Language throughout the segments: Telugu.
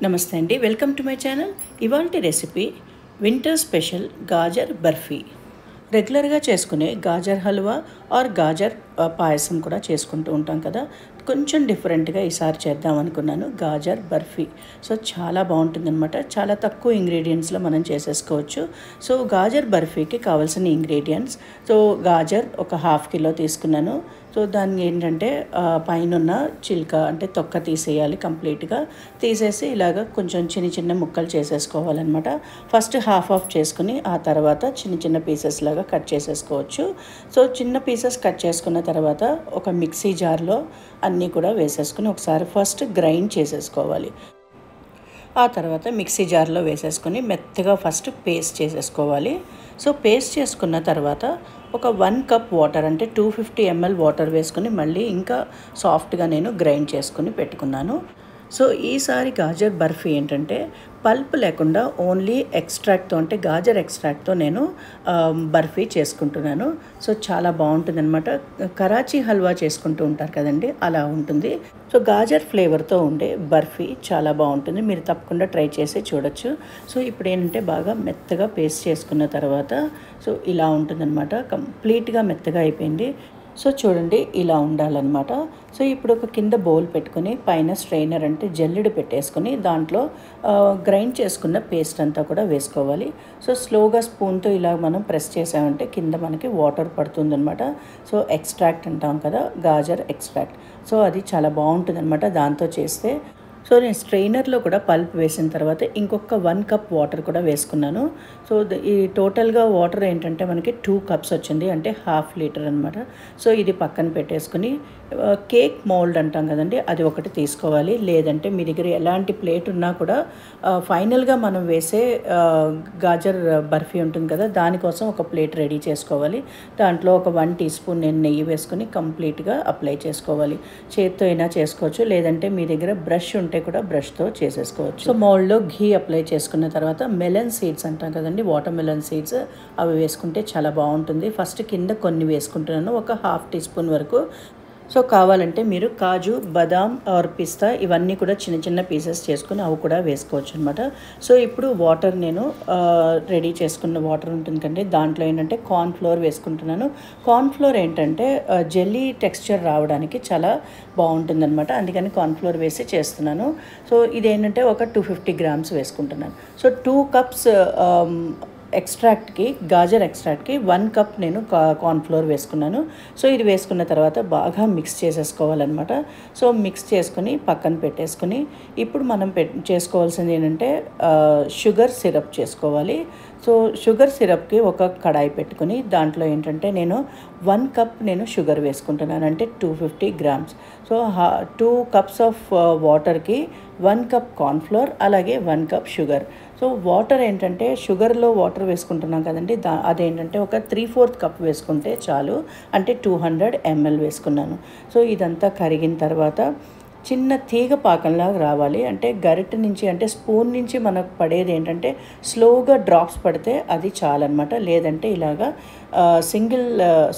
నమస్తే అండి, వెల్కమ్ టు మై ఛానల్. ఇవాల్టి recipe winter special gajar barfi. రెగ్యులర్గా చేసుకునే గాజర్ హల్వా ఆర్ గాజర్ పాయసం కూడా చేసుకుంటూ ఉంటాం కదా. కొంచెం డిఫరెంట్గా ఈసారి చేద్దాం అనుకున్నాను గాజర్ బర్ఫీ. సో చాలా బాగుంటుందన్నమాట. చాలా తక్కువ ఇంగ్రీడియంట్స్లో మనం చేసేసుకోవచ్చు. సో గాజర్ బర్ఫీకి కావాల్సిన ఇంగ్రీడియంట్స్, సో గాజర్ ఒక 1/2 కిలో తీసుకున్నాను. సో దాన్ని ఏంటంటే పైన ఉన్న చిల్క అంటే తొక్క తీసేయాలి. కంప్లీట్గా తీసేసి ఇలాగ కొంచెం చిన్న చిన్న ముక్కలు చేసేసుకోవాలన్నమాట. ఫస్ట్ హాఫ్ చేసుకుని ఆ తర్వాత చిన్న చిన్న పీసెస్ లాగా కట్ చేసేసుకోవచ్చు. సో చిన్న పీసెస్ కట్ చేసుకున్న తర్వాత ఒక మిక్సీ జార్లో అన్నీ కూడా వేసేసుకుని ఒకసారి ఫస్ట్ గ్రైండ్ చేసేసుకోవాలి. ఆ తర్వాత మిక్సీ జార్లో వేసేసుకొని మెత్తగా ఫస్ట్ పేస్ట్ చేసేసుకోవాలి. సో పేస్ట్ చేసుకున్న తర్వాత ఒక 1 కప్ వాటర్ అంటే 250 ml వాటర్ వేసుకొని మళ్ళీ ఇంకా సాఫ్ట్గా నేను గ్రైండ్ చేసుకుని పెట్టుకున్నాను. సో ఈసారి గాజర్ బర్ఫీ ఏంటంటే పల్ప్ లేకుండా ఓన్లీ ఎక్స్ట్రాక్ట్తో అంటే గాజర్ ఎక్స్ట్రాక్ట్తో నేను బర్ఫీ చేసుకుంటున్నాను. సో చాలా బాగుంటుంది అనమాట. కరాచీ హల్వా చేసుకుంటూ ఉంటారు కదండి, అలా ఉంటుంది. సో గాజర్ ఫ్లేవర్తో ఉండే బర్ఫీ చాలా బాగుంటుంది. మీరు తప్పకుండా ట్రై చేసి చూడొచ్చు. సో ఇప్పుడు ఏంటంటే బాగా మెత్తగా పేస్ట్ చేసుకున్న తర్వాత సో ఇలా ఉంటుందన్నమాట. కంప్లీట్గా మెత్తగా అయిపోయింది. సో చూడండి, ఇలా ఉండాలన్నమాట. సో ఇప్పుడు ఒక కింద బౌల్ పెట్టుకొని పైన స్ట్రైనర్ అంటే జల్లెడు పెట్టేసుకొని దాంట్లో గ్రైండ్ చేసుకున్న పేస్ట్ అంతా కూడా వేసుకోవాలి. సో స్లోగా స్పూన్తో ఇలా మనం ప్రెస్ చేసామంటే కింద మనకి వాటర్ పడుతుందన్నమాట. సో ఎక్స్ట్రాక్ట్ అంటాం కదా, గాజర్ ఎక్స్ట్రాక్ట్. సో అది చాలా బాగుంటుంది అనమాట దాంతో చేస్తే. సో నేను స్ట్రైనర్లో కూడా పల్ప్ వేసిన తర్వాత ఇంకొక 1 కప్ వాటర్ కూడా వేసుకున్నాను. సో ఈ టోటల్గా వాటర్ ఏంటంటే మనకి 2 కప్స్ వచ్చింది, అంటే 1/2 లీటర్ అనమాట. సో ఇది పక్కన పెట్టేసుకుని కేక్ మౌల్డ్ అంటాం కదండి, అది ఒకటి తీసుకోవాలి. లేదంటే మీ దగ్గర ఎలాంటి ప్లేట్ ఉన్నా కూడా ఫైనల్గా మనం వేసే గాజర్ బర్ఫీ ఉంటుంది కదా, దానికోసం ఒక ప్లేట్ రెడీ చేసుకోవాలి. దాంట్లో ఒక 1 టీ స్పూన్ నేను నెయ్యి వేసుకొని కంప్లీట్గా అప్లై చేసుకోవాలి. చేత్తో అయినా చేసుకోవచ్చు, లేదంటే మీ దగ్గర బ్రష్ ఉంటే కూడా బ్రష్తో చేసేసుకోవచ్చు. సో మౌల్డ్లో ఘీ అప్లై చేసుకున్న తర్వాత మెలన్ సీడ్స్ అంటాం కదండి, వాటర్ మెలన్ సీడ్స్, అవి వేసుకుంటే చాలా బాగుంటుంది. ఫస్ట్ కింద కొన్ని వేసుకుంటున్నాను, ఒక 1/2 టీ స్పూన్ వరకు. సో కావాలంటే మీరు కాజు, బాదాం ఆర్ పిస్తా ఇవన్నీ కూడా చిన్న చిన్న పీసెస్ చేసుకుని అవి కూడా వేసుకోవచ్చు అనమాట. సో ఇప్పుడు వాటర్ నేను రెడీ చేసుకున్న వాటర్ ఉంటుంది కంటే దాంట్లో ఏంటంటే కార్న్ఫ్లోర్ వేసుకుంటున్నాను. కార్న్ఫ్లోర్ ఏంటంటే జెల్లీ టెక్స్చర్ రావడానికి చాలా బాగుంటుందన్నమాట, అందుకని కార్న్ఫ్లోర్ వేసి చేస్తున్నాను. సో ఇదేంటంటే ఒక 250 గ్రామ్స్ వేసుకుంటున్నాను. సో 2 కప్స్ ఎక్స్ట్రాక్ట్కి, గాజర్ ఎక్స్ట్రాక్ట్కి 1 కప్ నేను కార్న్ఫ్లోర్ వేసుకున్నాను. సో ఇది వేసుకున్న తర్వాత బాగా మిక్స్ చేసేసుకోవాలన్నమాట. సో మిక్స్ చేసుకుని పక్కన పెట్టేసుకుని ఇప్పుడు మనం చేసుకోవాల్సింది ఏంటంటే షుగర్ సిరప్ చేసుకోవాలి. సో షుగర్ సిరప్కి ఒక కడాయి పెట్టుకుని దాంట్లో ఏంటంటే నేను 1 కప్ నేను షుగర్ వేసుకుంటున్నాను, అంటే 250 గ్రామ్స్. సో 2 కప్స్ ఆఫ్ వాటర్కి 1 కప్ కార్న్ఫ్లోర్, అలాగే 1 కప్ షుగర్. సో వాటర్ ఏంటంటే షుగర్లో వాటర్ వేసుకుంటున్నాం కదండి, అదేంటంటే ఒక 3/4 కప్ వేసుకుంటే చాలు, అంటే 200 ml వేసుకున్నాను. సో ఇదంతా కరిగిన తర్వాత చిన్న తీగ పాకంలాగా రావాలి, అంటే గరిటె నుంచి అంటే స్పూన్ నుంచి మనకు పడేది ఏంటంటే స్లోగా డ్రాప్స్ పడితే అది చాలన్నమాట. లేదంటే ఇలాగా సింగిల్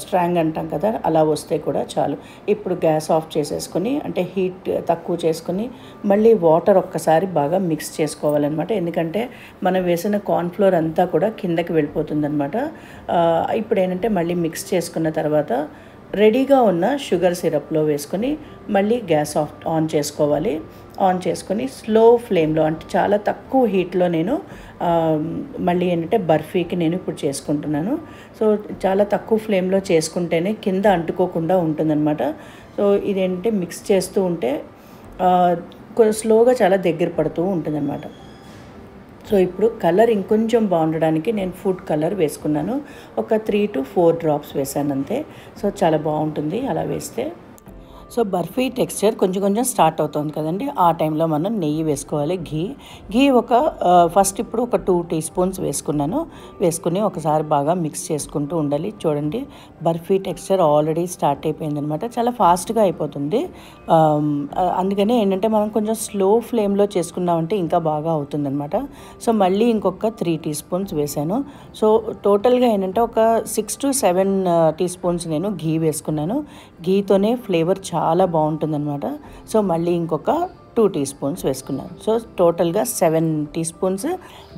స్ట్రాంగ్ అంటాం కదా, అలా వస్తే కూడా చాలు. ఇప్పుడు గ్యాస్ ఆఫ్ చేసేసుకొని అంటే హీట్ తక్కువ చేసుకొని మళ్ళీ వాటర్ ఒక్కసారి బాగా మిక్స్ చేసుకోవాలన్నమాట. ఎందుకంటే మనం వేసిన కార్న్ఫ్లోర్ అంతా కూడా కిందకి వెళ్ళిపోతుందన్నమాట. ఇప్పుడు ఏంటంటే మళ్ళీ మిక్స్ చేసుకున్న తర్వాత రెడీగా ఉన్న షుగర్ సిరప్లో వేసుకొని మళ్ళీ గ్యాస్ ఆన్ చేసుకోవాలి. ఆన్ చేసుకొని స్లో ఫ్లేమ్లో అంటే చాలా తక్కువ హీట్లో నేను మళ్ళీ ఏంటంటే బర్ఫీకి నేను ఇప్పుడు చేసుకుంటున్నాను. సో చాలా తక్కువ ఫ్లేమ్లో చేసుకుంటేనే కింద అంటుకోకుండా ఉంటుందన్నమాట. సో ఇదేంటంటే మిక్స్ చేస్తూ ఉంటే స్లోగా చాలా దగ్గర పడుతూ ఉంటుందన్నమాట. సో ఇప్పుడు కలర్ ఇంకొంచెం బాగుండడానికి నేను ఫుడ్ కలర్ వేసుకున్నాను, ఒక 3 to 4 డ్రాప్స్ వేసాను అంతే. సో చాలా బాగుంటుంది అలా వేస్తే. సో బర్ఫీ టెక్స్చర్ కొంచెం స్టార్ట్ అవుతుంది కదండి, ఆ టైంలో మనం నెయ్యి వేసుకోవాలి. ఘీ ఒక ఫస్ట్ ఇప్పుడు ఒక 2 టీ స్పూన్స్ వేసుకున్నాను. వేసుకుని ఒకసారి బాగా మిక్స్ చేసుకుంటూ ఉండాలి. చూడండి, బర్ఫీ టెక్స్చర్ ఆల్రెడీ స్టార్ట్ అయిపోయిందనమాట, చాలా ఫాస్ట్గా అయిపోతుంది. అందుకని ఏంటంటే మనం కొంచెం స్లో ఫ్లేమ్లో చేసుకున్నామంటే ఇంకా బాగా అవుతుందన్నమాట. సో మళ్ళీ ఇంకొక 3 టీ స్పూన్స్ వేసాను. సో టోటల్గా ఏంటంటే ఒక 6 to 7 టీ స్పూన్స్ నేను ఘీ వేసుకున్నాను. ఘీతోనే ఫ్లేవర్ చాలా బాగుంటుందన్నమాట. సో మళ్ళీ ఇంకొక 2 టీ స్పూన్స్ వేసుకున్నాను. సో టోటల్గా 7 టీ స్పూన్స్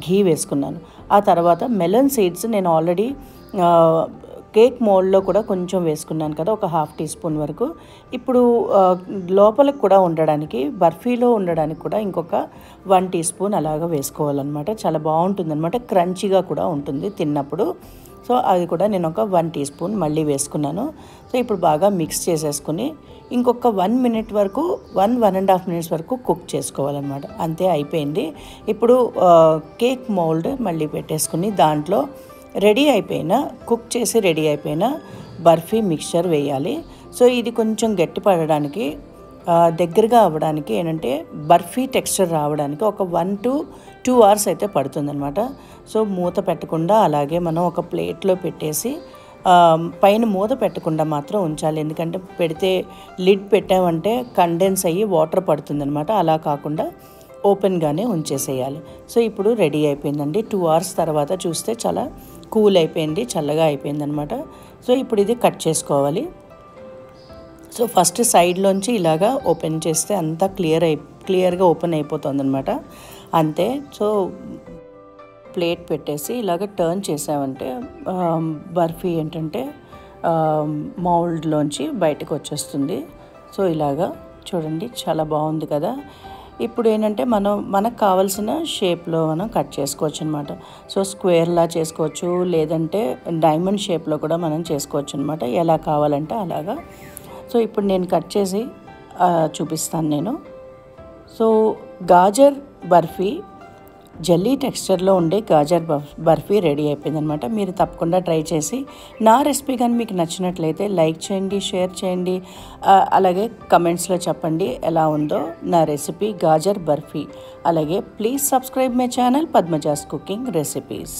ఘీ వేసుకున్నాను. ఆ తర్వాత మెలన్ సీడ్స్ నేను ఆల్రెడీ కేక్ మోల్డ్లో కూడా కొంచెం వేసుకున్నాను కదా, ఒక హాఫ్ టీ స్పూన్ వరకు. ఇప్పుడు లోపలికి కూడా ఉండడానికి, బర్ఫీలో ఉండడానికి కూడా ఇంకొక 1 టీ స్పూన్ అలాగా వేసుకోవాలన్నమాట. చాలా బాగుంటుందన్నమాట, క్రంచీగా కూడా ఉంటుంది తిన్నప్పుడు. సో అది కూడా నేను ఒక 1 టీ స్పూన్ మళ్ళీ వేసుకున్నాను. సో ఇప్పుడు బాగా మిక్స్ చేసేసుకుని ఇంకొక 1 మినిట్ వరకు 1.5 మినిట్స్ వరకు కుక్ చేసుకోవాలన్నమాట. అంతే, అయిపోయింది. ఇప్పుడు కేక్ మోల్డ్ మళ్ళీ పెట్టేసుకుని దాంట్లో కుక్ చేసి రెడీ అయిపోయిన బర్ఫీ మిక్చర్ వేయాలి. సో ఇది కొంచెం గట్టి పడడానికి, దగ్గరగా అవ్వడానికి, ఏంటంటే బర్ఫీ టెక్స్చర్ రావడానికి ఒక 1 to 2 hours అయితే పడుతుందన్నమాట. సో మూత పెట్టకుండా అలాగే మనం ఒక ప్లేట్లో పెట్టేసి పైన మూత పెట్టకుండా మాత్రం ఉంచాలి. ఎందుకంటే పెడితే లిడ్ పెట్టామంటే కండెన్స్ అయ్యి వాటర్ పడుతుందన్నమాట. అలా కాకుండా ఓపెన్గానే ఉంచేసేయాలి. సో ఇప్పుడు రెడీ అయిపోయిందండి. 2 hours తర్వాత చూస్తే చాలా కూల్ అయిపోయింది, చల్లగా అయిపోయిందనమాట. సో ఇప్పుడు ఇది కట్ చేసుకోవాలి. సో ఫస్ట్ సైడ్లోంచి ఇలాగా ఓపెన్ చేస్తే అంతా క్లియర్గా ఓపెన్ అయిపోతుంది. అంతే. సో ప్లేట్ పెట్టేసి ఇలాగ టర్న్ చేసామంటే బర్ఫీ ఏంటంటే మౌల్డ్లోంచి బయటకు వచ్చేస్తుంది. సో ఇలాగా చూడండి, చాలా బాగుంది కదా. ఇప్పుడు ఏంటంటే మనకు కావాల్సిన షేప్లో మనం కట్ చేసుకోవచ్చు అనమాట. సో స్క్వేర్లా చేసుకోవచ్చు, లేదంటే డైమండ్ షేప్లో కూడా మనం చేసుకోవచ్చు అనమాట, ఎలా కావాలంటే అలాగా. సో ఇప్పుడు నేను కట్ చేసి చూపిస్తాను నేను. సో గాజర్ బర్ఫీ, జెల్లీ టెక్స్చర్లో ఉండే గాజర్ బర్ఫీ రెడీ అయిపోయిందనమాట. మీరు తప్పకుండా ట్రై చేసి నా రెసిపీ కానీ మీకు నచ్చినట్లయితే లైక్ చేయండి, షేర్ చేయండి, అలాగే కమెంట్స్లో చెప్పండి ఎలా ఉందో నా రెసిపీ గాజర్ బర్ఫీ. అలాగే please subscribe my channel Padmaja's cooking recipes.